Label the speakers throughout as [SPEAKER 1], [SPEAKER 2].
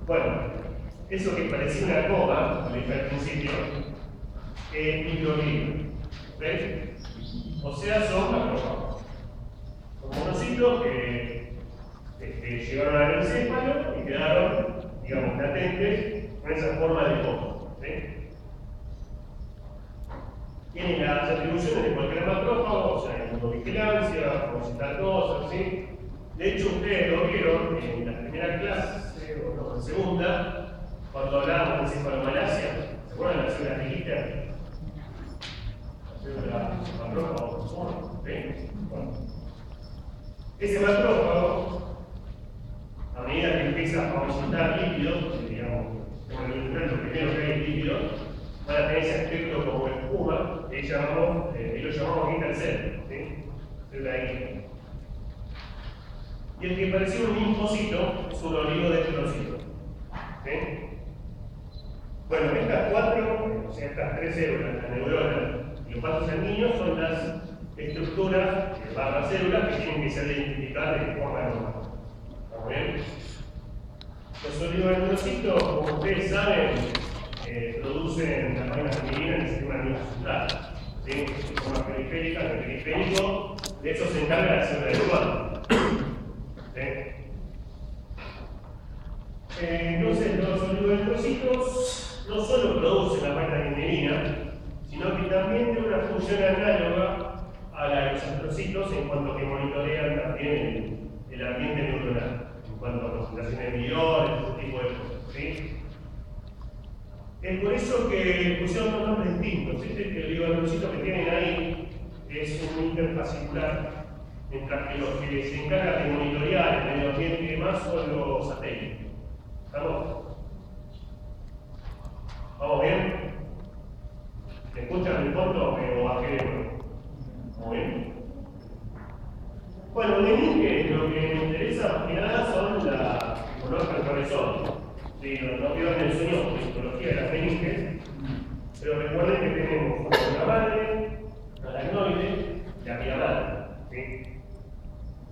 [SPEAKER 1] Bueno, eso que parecía una coma, como dije al principio, es microclima. ¿Ven? O sea, son macrófagos. Son monocitos que llegaron al encéfalo y quedaron, digamos, latentes con esa forma de coma. Tienen las atribuciones de cualquier macrófago, o sea, inmunovigilancia, fagocitatosa, ¿sí? De hecho, ustedes lo vieron en la primera clase, o no, en segunda, cuando hablábamos de encefalomalacia. ¿Se acuerdan de la célula riquita? La célula macrófago, ¿sí? Bueno. Ese macrófago, a medida que empieza a fagocitar lípidos, digamos, como el lo primero que hay lípidos, van a tener ese aspecto como espuma, que lo llamamos intercel, ¿sí? Célula hídrica. Y el que parecía un linfocito es un oligodendrocito. ¿Sí? Bueno, estas cuatro, o sea, estas tres células, la neurona y los vasos sanguíneos, son las estructuras barra células que tienen que ser identificadas de forma normal. ¿Está bien? Los oligodendrocitos, como ustedes saben, producen la vaina femenina en el sistema nervioso central. ¿Sí? De forma periférica, en el periférico, de eso se encarga la célula del cuadro. Entonces, los oligodendrocitos no solo producen la vaina sino que también tienen una función análoga a la de los astrocitos en cuanto que monitorean también el ambiente neuronal, en cuanto a concentraciones de iones, ese tipo de cosas. ¿Sí? Es por eso que pusieron dos nombres distintos. Que el oligodendrocito que tienen ahí es un interfascicular, mientras que los que se encargan de monitorear el medio ambiente y demás son los satélites. ¿Estamos? ¿Vamos bien? ¿Me escuchan el fondo o bajé de nuevo? ¿Muy bien? Bueno, meninges, lo que me interesa más que nada son conozcan cuáles son. Sí, no pierdan el sueño de histología de las meninges, pero recuerden que tenemos la madre, la aracnoide y la pía madre. ¿Sí?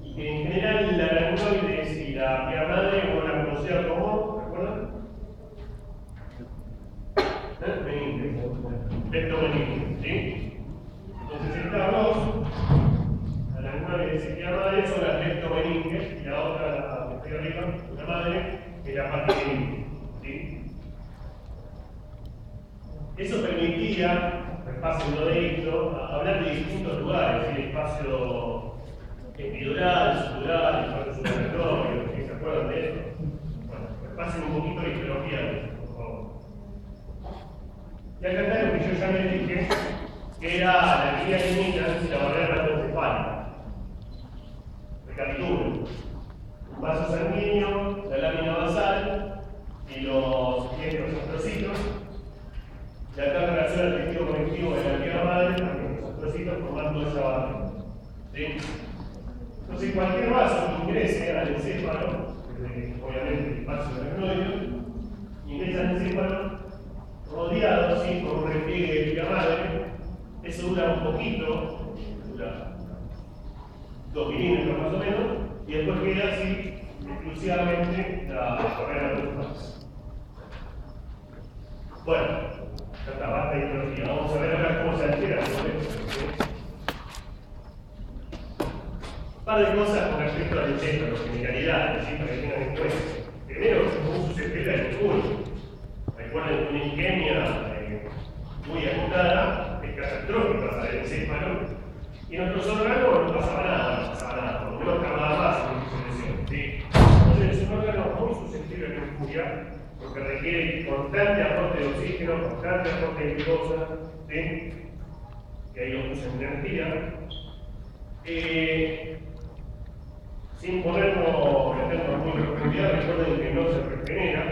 [SPEAKER 1] Y que en general la aracnoides y la pía madre van a conocer como, ¿recuerdan? Meninges, leptomeninges, ¿sí? Entonces estas dos, la aracnoides y pía madre, son las leptomeninges y la otra, la que estoy arriba, la madre, es la parte meninge, ¿sí? Eso permitía, repásenlo de esto, hablar de distintos lugares, el espacio epidural, sutural, el espacio suprarrectorio, ¿se acuerdan de eso? Bueno, repasen un poquito la histología de eso, por favor. Y acá está lo que yo ya les dije, que era la guía limítrofe y la barrera hematoencefálica. Recapitulo. Un vaso sanguíneo, la lámina basal y los astrocitos. Y acá en relación al tejido conectivo de la pía madre, también los astrocitos formando esa barrera. ¿Sí? Entonces, cualquier vaso que ingrese al encéfalo, obviamente el espacio aracnoide, ingresa al encéfalo, rodeado ¿sí? Por un repliegue de pía madre. Eso dura un poquito, dura 2 milímetros más o menos, y después queda así exclusivamente la barrera hematoencefálica. Bueno, ya está, basta de histología. Vamos a ver ahora cómo se altera todo esto. Un par de cosas con respecto al encéfalo, generalidades, ¿sí? Para que tengan en cuenta. Primero, cómo se espera el escudo. Recuerden que una isquemia muy agitada es catastrófica para el encéfalo, y en nuestros órganos no pasaba nada, por lo menos tardaba más en su lesión. ¿Sí? Entonces, es un órgano muy susceptible a la injuria, porque requiere constante aporte de oxígeno, constante aporte de glucosa, ¿sí? Que ahí lo puse en energía. Sin ponernos meternos muy en profundidad, recuerden que no se regenera,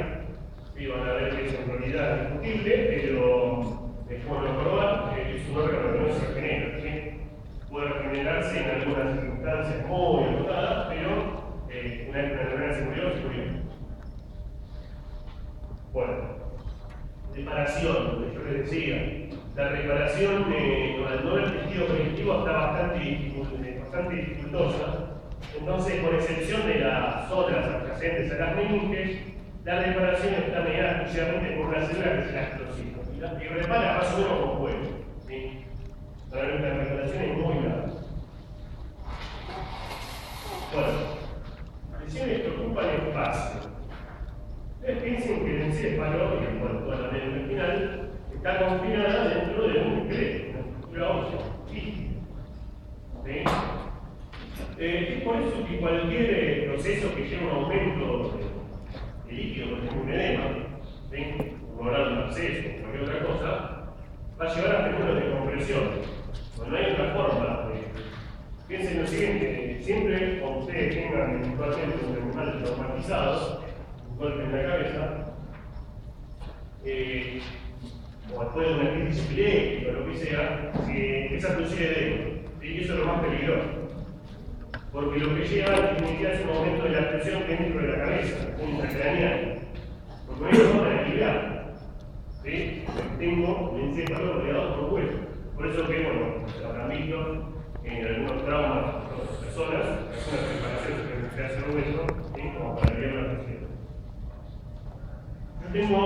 [SPEAKER 1] ¿sí? Van a ver que eso en realidad es discutible, pero dejémoslo probar, es un órgano que no se regenera, ¿sí? Puede regenerarse en algunas circunstancias muy agotadas, pero una vez que la neurona se murió, se murió. Bueno, reparación, lo que yo les decía. La reparación con el tejido conectivo está bastante dificultosa. Entonces, con excepción de las zonas adyacentes a las meninges, la reparación está mediada exclusivamente por una célula que es el astrocito. Y repara más o menos como puede. ¿Sí? La reparación es muy grave. Bueno, lesiones que ocupan espacio. Ustedes piensen que el encéfalo, y bueno, toda la médula espinal, está confinada dentro de un esqueleto, una estructura ósea física. ¿Sí? Es por eso que cualquier proceso que lleve un aumento de líquido, por ejemplo un edema, ¿sí? Un oral, un absceso, cualquier otra cosa, va a llevar a fenómenos de compresión. No hay otra forma. Piensen lo siguiente, siempre cuando ustedes tengan eventualmente un animal traumatizado, un golpe en la cabeza, o después de una crisis epiléptica o lo que sea, empieza a producir edema. Y eso es lo más peligroso. Porque lo que lleva en definitiva es un aumento de la presión dentro de la cabeza, intracraneal. Porque no hay forma de equilibrar. ¿Sí? Tengo un encéfalo rodeado por hueso. Por eso que, bueno, se habrán visto en algunos traumas de otras personas, algunas preparaciones que se hace el hueso, ¿sí? Como para aliviar la presión. Yo tengo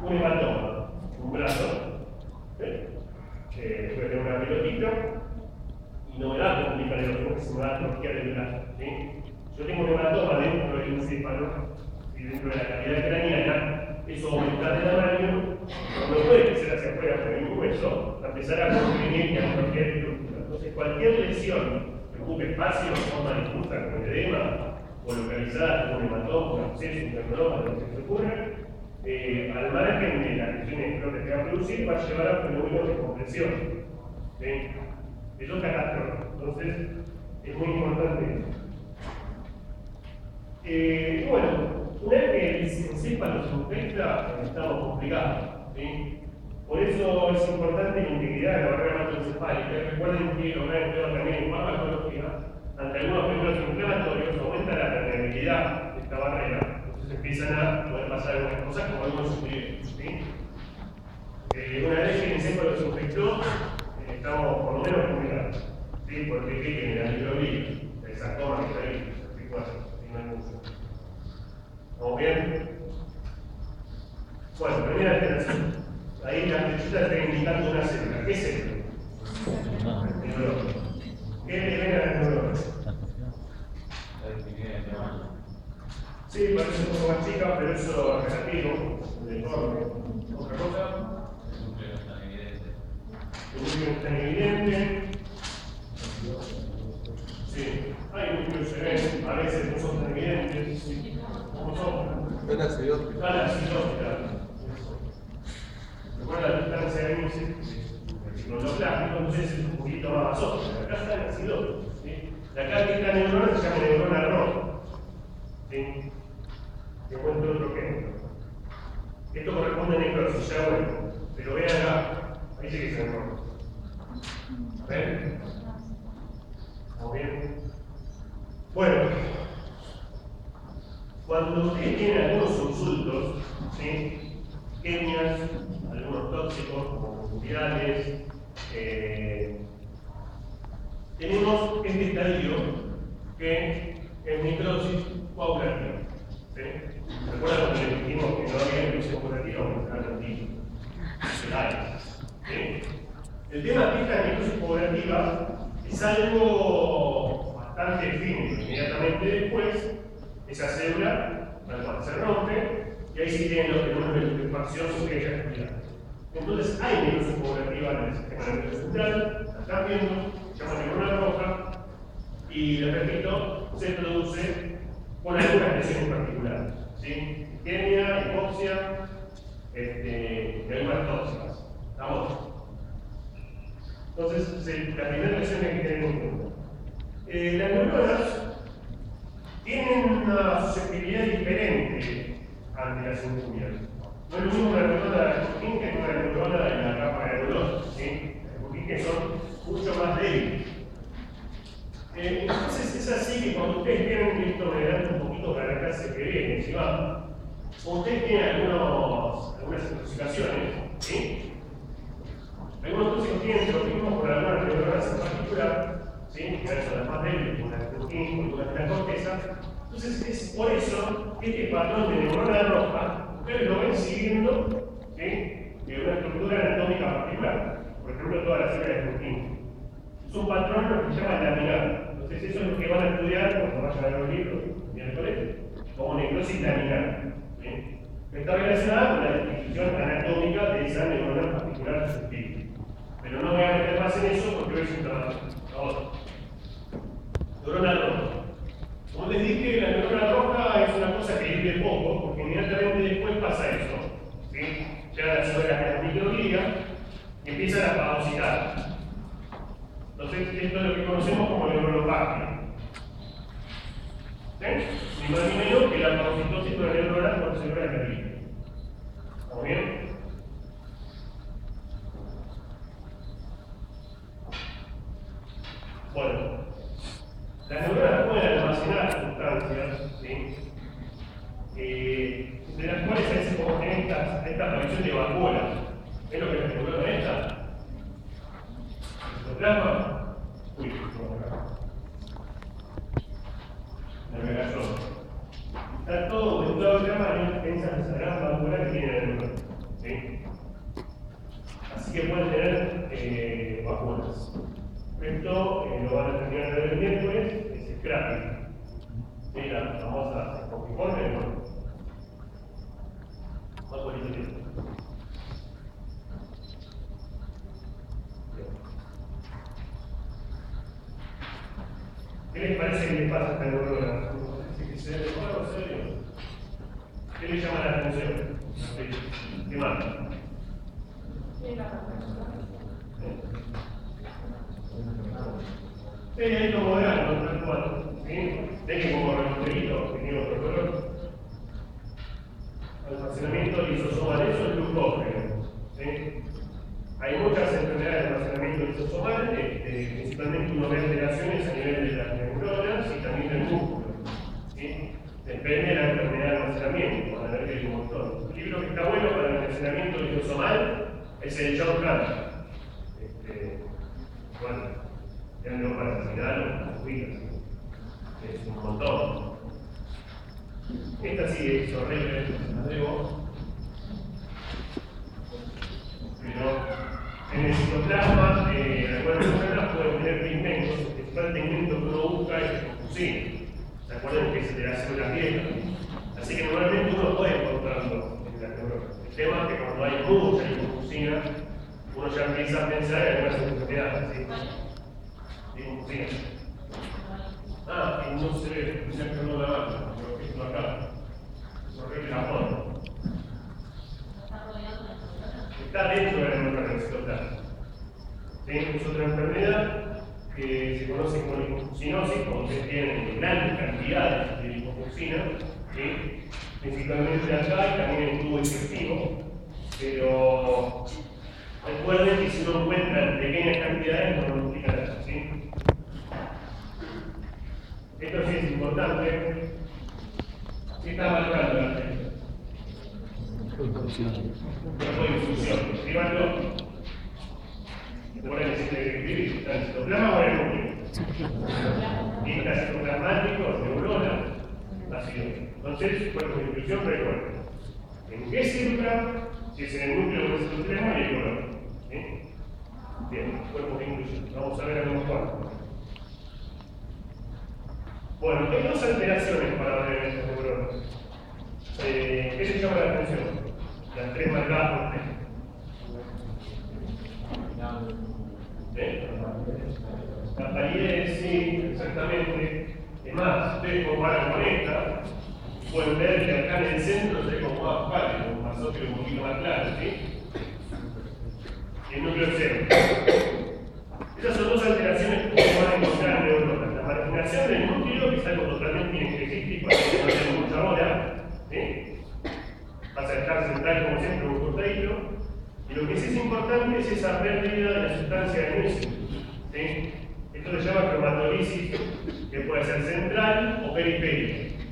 [SPEAKER 1] un hematoma, un brazo, ¿sí? Que puede tener una pelotita, y no me da por complicar el otro, porque se me va a atrofiar el brazo. ¿Sí? Yo tengo un hematoma dentro del encéfalo y dentro de la cavidad craneana, eso aumentar de tamaño, cuando puede crecer hacia afuera por el hueso, a empezar a comprimir y a atrofiar el estructura. Entonces, cualquier lesión que ocupe espacio de forma difusa, como edema, o localizada como un hematoma, un absceso, un tendinoma, lo que se ocurra, al margen de las lesiones que va a producir, va a llevar a fenómenos de compresión. ¿Sí? Eso es catastrófico. Entonces, es muy importante eso. Bueno, una vez que el encéfalo se infecta, estamos complicados. ¿Sí? Por eso es importante la integridad de la barrera hematoencefálica. Recuerden que lo que han estudiado también en farmacología, ante algunos fenómenos inflamatorios, aumenta la permeabilidad de esta barrera. Entonces empiezan a poder pasar algunas cosas como algunos sufrimientos. ¿Sí? Una vez que el encéfalo se infectó, estamos por lo menos complicados. ¿Sí? Porque ¿qué tiene? La microglía, el sarcoma que está ahí, no hay mucho. ¿Estamos bien? Bueno, primera alteración. Ahí la flechita está indicando una célula. ¿Qué es célula? El neurón. ¿Qué le ven a los neurones? Sí, parece un poco más chica, pero eso es relativo, deforme. ¿Otra cosa? El núcleo es tan evidente. Sí, hay núcleos que se ven, a veces no son tan evidentes. Sí. ¿Cómo son?
[SPEAKER 2] Ven al ciudad.
[SPEAKER 1] La citosfera. Recuerda la distancia de índice cicloplástico, entonces es un poquito más basófilo. Acá está el acidófilo. ¿Sí? De acá que esta neurona se llama neurona roja. ¿Sí? Te cuento otro ejemplo. Esto corresponde a necrosis, ya bueno. Pero vean acá, ahí sí que se enroja. ¿Ven? ¿Estamos bien? Bueno, cuando ustedes tienen algunos insultos, ¿sí? Isquemias, algunos tóxicos como mundiales, tenemos este estadio que es necrosis coagulativa. ¿Sí? ¿Recuerdan cuando les dijimos que no había necrosis coagulativa o que estaban antiguos? ¿Sí? El tema es que esta necrosis coagulativa es algo bastante efímero. Inmediatamente después, esa célula, tal cual, se rompe, y ahí sí tienen los fenómenos de putrefacción que ya explicaron. Entonces, hay necrosis coagulativa en el sistema nervioso central, la están viendo, se llama neurona roja, y les repito, se produce con algunas lesiones particulares. ¿Sí? Isquemia, hipoxia, y algunas tóxicas. ¿Estamos? Entonces, la primera lesión que hay que tener en cuenta. Las neuronas tienen una susceptibilidad diferente ante las injurias. No es lo mismo la neurona de la Purkinje que la neurona de la capa granulosa. ¿Sí? Las Purkinje son mucho más débiles. Entonces es así que cuando ustedes tienen, esto me da un poquito para la clase que viene, si va, cuando ustedes tienen algunas intoxicaciones, ¿sí? Algunos tóxicos tienen tropismo por algunas neuronas en particular, ¿sí? Que son las más débiles, como la Purkinje, como la corteza, Entonces es por eso que este patrón de neurona roja, ustedes lo ven siguiendo, ¿sí?, de una estructura anatómica particular. Por ejemplo, toda la célula de Purkinje. Es un patrón lo que se llama laminar. Entonces eso es lo que van a estudiar cuando vayan a ver los libros miércoles, como necrosis laminar. ¿Sí? Está relacionada con la distribución anatómica de esa neurona particular susceptible. Pero no voy a meter más en eso porque hoy es un trabajo. Ahora, neurona roja. Como les dije, la neurona roja es una cosa que vive poco, porque inmediatamente después pasa eso. ¿Sí? Llegan las células de la microglía y empiezan a fagocitar. Entonces, esto es lo que conocemos como neuropatia. ¿Sí? Ni más ni menos que la fagocitosis de una neurona por célula de la. ¿Estamos bien? Bueno, las neuronas pueden almacenar sustancias, ¿sí?, de las cuales a veces podemos tener esta aparición de vacuolas. ¿Es lo que les recuerdo de esta? ¿Lo plasma? Uy, acá. La megazona. Está todo de todo el tamaño, piensan esa gran vacuna que tiene la neurona. ¿Sí? Así que pueden tener vacunas. Esto lo van a terminar de ver el miércoles, es scrapping. ¿Sí? La famosa copiforme, ¿no? Más bonito. ¿Qué les parece que les pasa a esta neurona? ¿Que se demora o serio? ¿Qué les llama la atención? ¿Qué más? Sí, ahí lo moderno, tal cual. ¿Sí? Ven que como remosterito, que tiene otro color. Almacenamiento lisosomal, eso es glucógeno. ¿Sí? Hay muchas enfermedades de almacenamiento lisosomal, principalmente uno ve alteraciones a nivel de las neuronas y también del músculo. ¿Sí? Depende de la enfermedad de almacenamiento, van a ver que hay un montón. El libro que está bueno para el almacenamiento lisosomal es el John Hunter. Bueno, ya no para el final, las vidas. Es un montón. Esta sí es horrible, la debo. Pero en el citoplasma, algunas personas pueden tener pigmentos. El principal pigmento que uno busca es el confusina. ¿Se acuerdan que es de la célula vieja? Así que normalmente uno puede encontrarlo en la neuronas. El tema es que cuando hay mucha confusina, uno ya empieza a pensar en algunas enfermedades. ¿Sí? Confusina. Y no se ve, ya que no la mano, pero que esto acá. Es horrible la foto. Está dentro de la neurona del citoplasma. ¿Sí? Es otra enfermedad que se conoce como lipofuscinosis, cuando se tienen grandes cantidades de lipofuscina, ¿sí? Principalmente acá y también en el tubo digestivo, pero recuerden que si uno encuentra pequeñas cantidades no lo explica nada. ¿Sí? Esto sí es importante. ¿Qué está marcando la gente? Infusión. Escríbanlo. Por ahí necesita escribir, está el citoplasma o el núcleo. Vistas citoplasmáticos, neuronas, ácido. Entonces, cuerpo de infusión, recuerden. ¿En qué célula? Si es en el núcleo del citoplasma y el color. ¿Sí? Bien, cuerpo de infusión. Vamos a ver algunos cuantos. Bueno, hay dos alteraciones para ver en estos neuronas. ¿Qué les llama la atención? Las tres marcadas por T. La palidez, sí, exactamente. Es más, ustedes comparan con esta, pueden ver que acá en el centro se ve como más pálido, un masófilo un poquito más claro, ¿sí? Y el núcleo cero. Esas son dos alteraciones que ustedes van a encontrar en neuronas. La marginación del núcleo, que es algo totalmente inejercístico, así que no tenemos mucha bola, ¿sí? Vas a dejar central como siempre un cortadito. Y lo que sí es importante es esa pérdida de la sustancia de músculo. ¿Sí? Esto se llama cromatolisis, que puede ser central o periférica.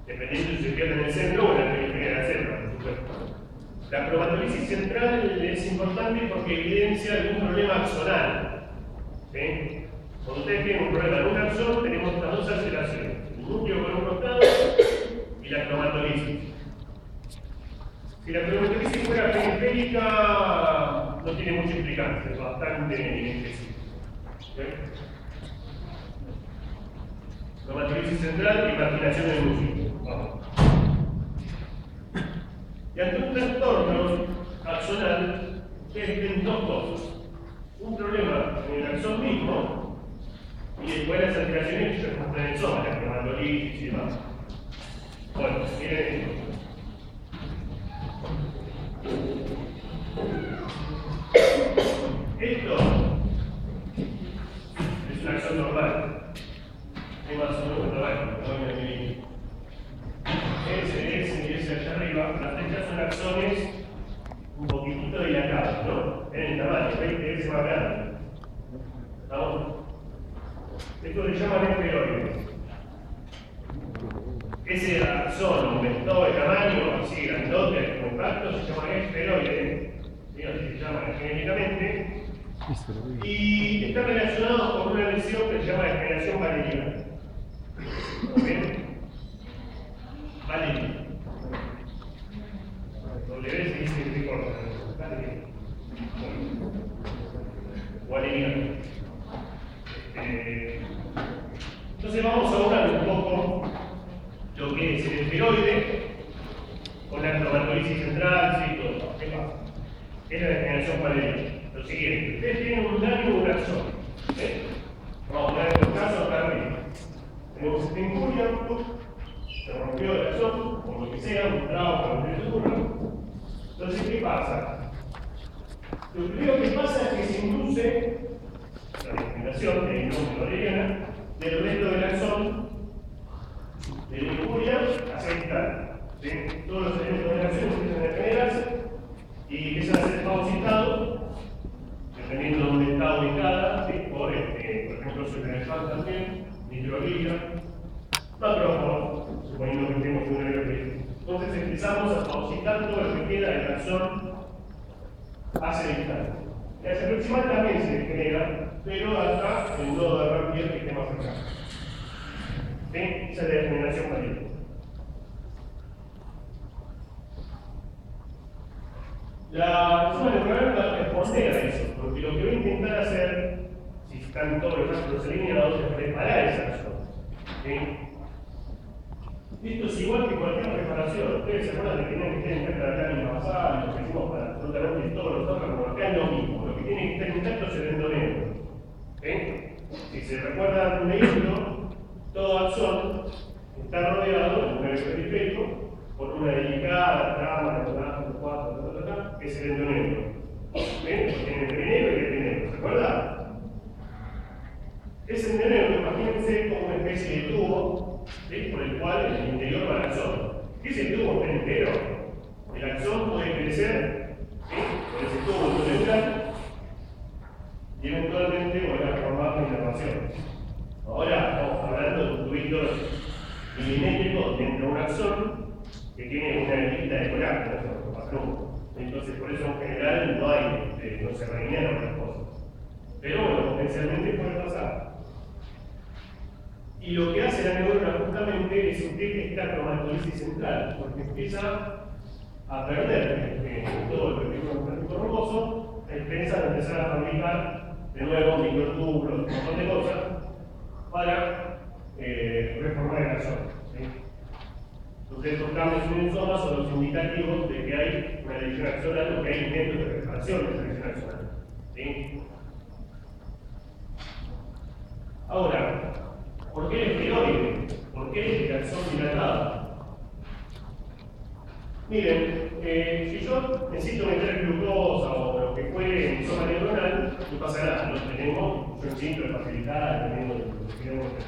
[SPEAKER 1] Dependiendo si se pierde en el centro o en la periferia de la célula, por supuesto. La cromatolisis central es importante porque evidencia algún problema axonal. ¿Sí? Cuando ustedes tienen un problema en un axón, tenemos estas dos alteraciones. El núcleo por un costado y la cromatolisis. Si la cromatolisis fuera periférica, no tiene mucha implicancia, es bastante inespecífico. Cromatolisis central y marginación del núcleo. Vamos. Y ante un trastorno axonal, ustedes ven dos cosas. Un problema en el axón mismo y después las alteraciones que se muestran en el soma, la cromatolisis y demás. Bueno, miren esto. Esto es un axón normal. Es más o menos normal, ese allá arriba, las flechas son axones un poquitito dilatados, ¿no? En el tamaño, 20 veces más grande. ¿Estamos? Esto le llaman esferoides. Ese axón aumentado de tamaño, así grandote, compacto, se llama esferoide, ¿sí? Así se llama genéricamente, y está relacionado con una lesión que se llama degeneración valeriana. ¿Ven? Valeriana. W se dice que se corta, valeriana. Valeriana. Entonces vamos a hablar un poco lo que es el esferoide con la cromatolisis central, sí, todo. ¿Qué pasa? Es la degeneración valeriana. Lo siguiente, ustedes tienen un daño en un axón. Vamos a poner estos casos acá arriba. Tenemos esta injuria, se rompió el axón, o lo que sea, un trauma, un textura. Entonces, ¿qué pasa? Lo primero que pasa es que se induce la degeneración de la valeriana del resto del axón de la injuria hacia el tal. ¿Sí? Todos los elementos de la acción empiezan a generarse y empiezan a ser fagocitados, dependiendo de dónde está ubicada, ¿sí? Por ejemplo, superexpan también, nitroglina, macrófago, suponiendo que tenemos un aeroplano. Entonces empezamos a fagocitar todo lo que queda del axón hacia el tal. La hacia proximal también se genera, pero hasta el nodo de Rapier que esté más cercano. ¿Sí? Esa es la degeneración valeriana. La zona neuronal va a responder a eso, porque lo que voy a intentar hacer, si están todos los rastros alineados, es preparar esa zona. ¿Sí? Esto es igual que cualquier preparación. Ustedes se acuerdan de que tienen que estar intacta la lámina basal, lo que hicimos para absolutamente todos los órganos, como acá es lo mismo. Lo que tiene que estar intacto es el endoneulo. Si se recuerdan de esto, todo axón está rodeado en un nervio periférico por una delicada trama de los 4, que es el endoneulo. ¿Ven? Tiene el perineo y el epineulo. ¿Se acuerdan? Ese endoneulo, imagínense como una especie de tubo, ¿sí? Por el cual en el interior va el axón. Ese tubo está entero. El axón puede crecer, ¿sí? Por ese tubo endoneural y eventualmente volver a formar una inervación. Ahora estamos hablando de un tubito milimétrico dentro de un axón que tiene una lista de colágeno, entonces por eso en general no se rellenan las cosas. Pero bueno, potencialmente puede pasar. Y lo que hace la neurona justamente es detectar esta cromatolisis central, porque empieza a perder todo el retículo rugoso, empieza a empezar a fabricar de nuevo microtúbulos, un montón de cosas, para reformar el axón. ¿Sí? Entonces, estos cambios en el soma son los indicativos de que hay una lesión axonal o que hay intentos de reparación de esa lesión axonal. ¿Sí? Ahora, ¿por qué el esferoide? ¿Por qué el axón dilatado? Miren, si yo necesito meter glucosa o lo que fuere en zona neuronal, no pasa nada, lo tenemos, yo necesito facilitar, dependiendo de lo que queremos hacer.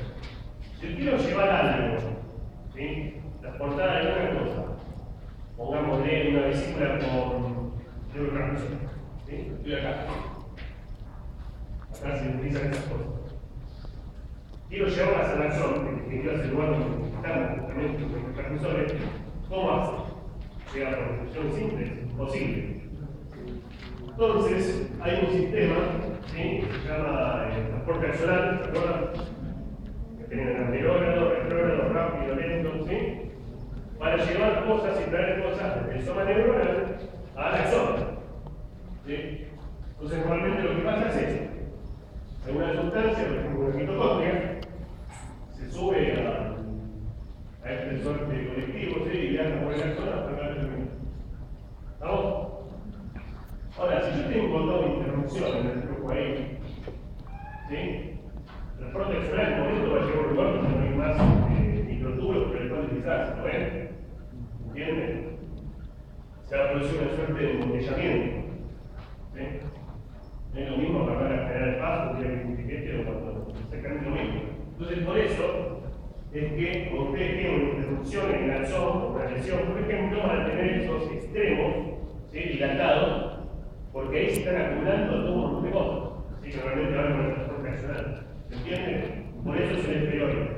[SPEAKER 1] Si yo quiero llevar algo, ¿sí? Transportar alguna cosa, pongámosle una vesícula con neurotransmisión, ¿sí? Estoy acá. Acá se utilizan esas cosas. Quiero llevarlas al axón, que en definitiva es el lugar donde estamos justamente los neurotransmisores. ¿Cómo hace? Llega por función simple, es imposible. Entonces, hay un sistema, ¿sí? Que se llama transporte axonal, ¿se acuerdan? tienen anterógrado, retrógrado, rápido, lento, ¿sí? Para llevar cosas y traer cosas desde el soma neuronal a la zona. ¿Sí? Entonces, normalmente lo que pasa es esto. Hay una sustancia, por ejemplo, una mitocondria, se sube a este sorte colectivo, ¿sí? Y viaja por la zona hasta acá termina. ¿Vamos? Ahora, si yo tengo dos interrupciones en el flujo ahí, ¿sí? El proteccional en el momento va a llegar a un lugar donde no hay más microtúbulos por el cual utilizarse, ¿no ven? ¿Entienden? Se va a producir una suerte de embotellamiento. ¿Sí? No es lo mismo para generar el paso que el etiquete o cuando se cambia lo mismo. Entonces, por eso es que cuando ustedes tienen una interrupción en el axón, una lesión, por ejemplo, van a tener esos extremos, ¿sí? Dilatados, porque ahí se están acumulando todo un montón de cosas. Así que realmente van a una transporte accional. ¿Se entiende? Por eso es el esferoide.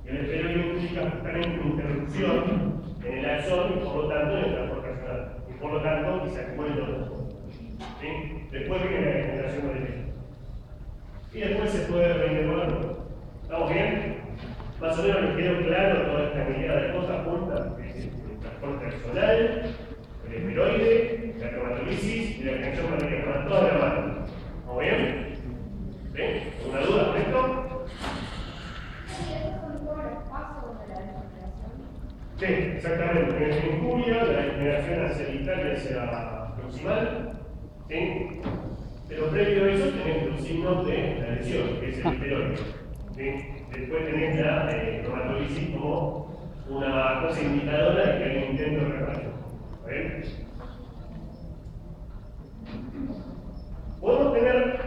[SPEAKER 1] El esferoide implica justamente una interrupción en el axón y por lo tanto en el transporte accional. Y por lo tanto, que se acumulen todas las cosas. ¿Sí? Después viene la degeneración del eje. Y después se puede reinnervar. ¿Estamos bien? Más o menos les quedó claro toda esta mirada de cosas juntas, que es el transporte axonal, el esferoide, la cromatolisis y la conexión magnética, toda la mano. ¿Estamos bien? ¿Sí? ¿Alguna duda con esto? Sí, exactamente. En injuria, la degeneración hacia el vital y hacia la proximal, ¿sí? Pero previo a eso tenés los signos de la lesión, que es el esferoide. ¿Sí? Después tenés la cromatolisis como una cosa indicadora de que hay un intento de reparación. ¿Bien? Podemos tener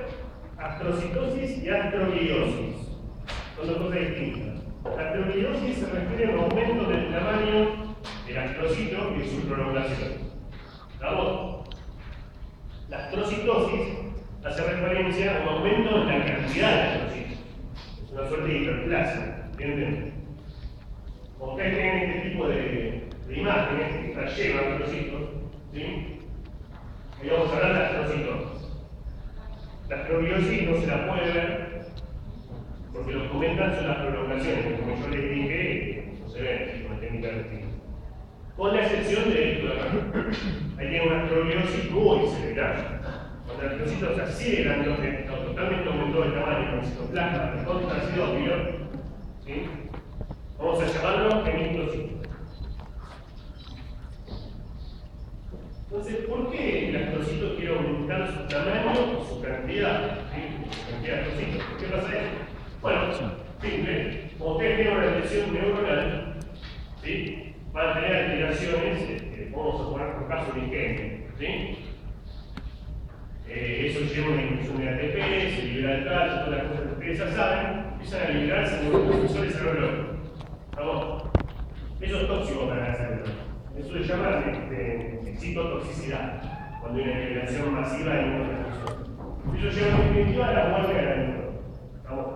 [SPEAKER 1] astrocitosis y astrogliosis. Son dos cosas distintas. La astrogliosis se refiere a un aumento del tamaño del astrocito y su prolongación. ¿Estamos? La astrocitosis hace referencia a un aumento en la cantidad de astrocitos. Es una suerte de hiperplasia. ¿Entienden? Como ustedes tienen este tipo de imágenes que llevan astrocitos, ¿sí? Hoy vamos a hablar de astrocitosis. La astrogliosis no se la puede ver porque los que comentan son las prolongaciones, que como yo les dije, no se ven con la técnica de estilo. Con la excepción de esto de acá. Ahí tiene una astrogliosis muy cerebral. Cuando el astrocito se aceleran, totalmente aumentó el tamaño con citoplasma, el contracidófilo, ¿sí? Vamos a llamarlo hemistocito. Entonces, ¿por qué el astrocito quiere aumentar su tamaño o su cantidad? ¿Sí? Su cantidad de astrocitos. ¿Por qué pasa eso? Bueno, simple. Como ustedes tienen una lesión neuronal, ¿sí? Van a tener alteraciones, vamos a poner por caso de higiene, ¿sí? Eso lleva a una inclusión de ATP, se libera el calcio, todas las cosas que ustedes ya saben, empiezan a liberarse neurotransmisores cerebral. ¿Vamos? Eso es tóxico para la célula. Eso se llama excitotoxicidad, cuando hay una liberación masiva de neurotransmisores. Eso lleva en definitiva a la muerte de la neurona. ¿Vamos?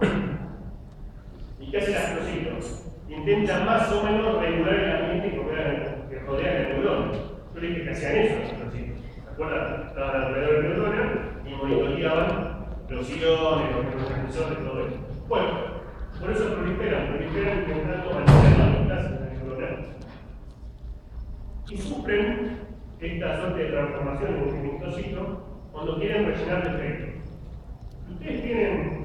[SPEAKER 1] ¿Y qué hace el astrocito? Intenta más o menos regular el ambiente que rodea la neurona. Yo le dije que hacían eso los astrocitos. ¿Se acuerdan? Estaban alrededor de la neurona y monitoreaban los iones, los neurotransmisores, todo eso. Bueno, por eso proliferan intentando mantener la homeostasis de la neurona. Y sufren esta suerte de transformación en un hemistocito cuando quieren rellenar defectos. Si ustedes tienen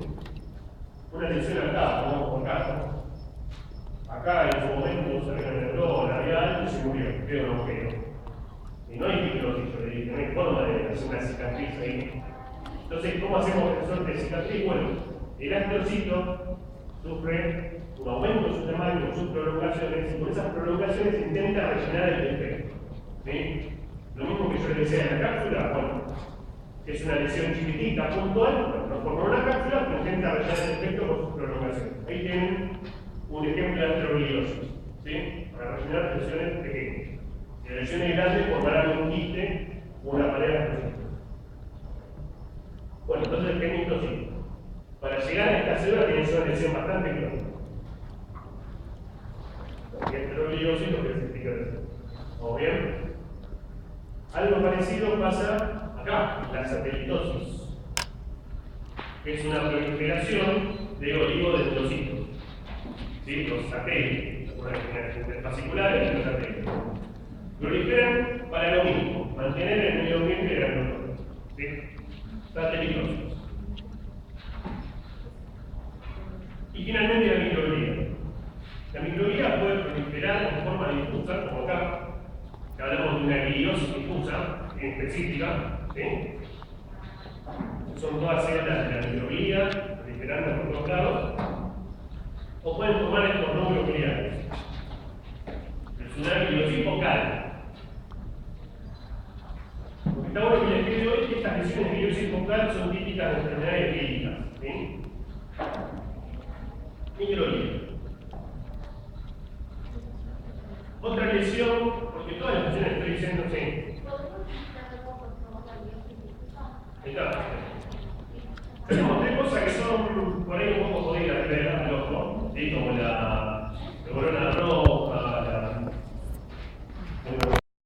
[SPEAKER 1] una lesión acá, pongamos por caso, acá en su momento salió una neurona, había algo y se murió, quedó un agujero. Y no hay fibrosis, yo le dije, no hay forma de hacer una cicatriz ahí. Entonces, ¿cómo hacemos esta suerte de cicatriz? Bueno, el astrocito sufre un aumento de su tamaño, sus prolongaciones, y con esas prolongaciones intenta rellenar el defecto. ¿Sí? Lo mismo que yo les decía en la cápsula, bueno, es una lesión chiquitita, puntual, no forma una cápsula, pero intenta rellenar el defecto con sus prolongaciones. Ahí tienen un ejemplo de astrogliosis, ¿sí? Para rellenar lesiones pequeñas. Si las lesiones grandes formarán un quiste o una pared astrocito. Bueno, entonces el hemistocito. Para llegar a esta célula tiene una lesión bastante crónica. Y el astrogliosis lo que se explica de eso. ¿Vamos bien? Algo parecido pasa acá, la satelitosis, que es una proliferación de oligodendrocitos. ¿sí? Los satélites, las fasciculares y los satélites. Proliferan para lo mismo, mantener el medio ambiente grandote, ¿sí? Satelitos. Y finalmente la microglía. La microglía puede proliferar en forma difusa, como acá, que hablamos de una gliosis difusa, específica, ¿sí? Son todas células de la microglía, proliferando por todos lados, o pueden formar estos nódulos gliales. Es una gliosis focal. Lo que está bueno que les quede hoy es que estas lesiones de gliosis focal son típicas de enfermedades clínicas, ¿sí? Microglía. Otra lesión, porque todas las lesiones estoy diciendo, sí. Ahí está.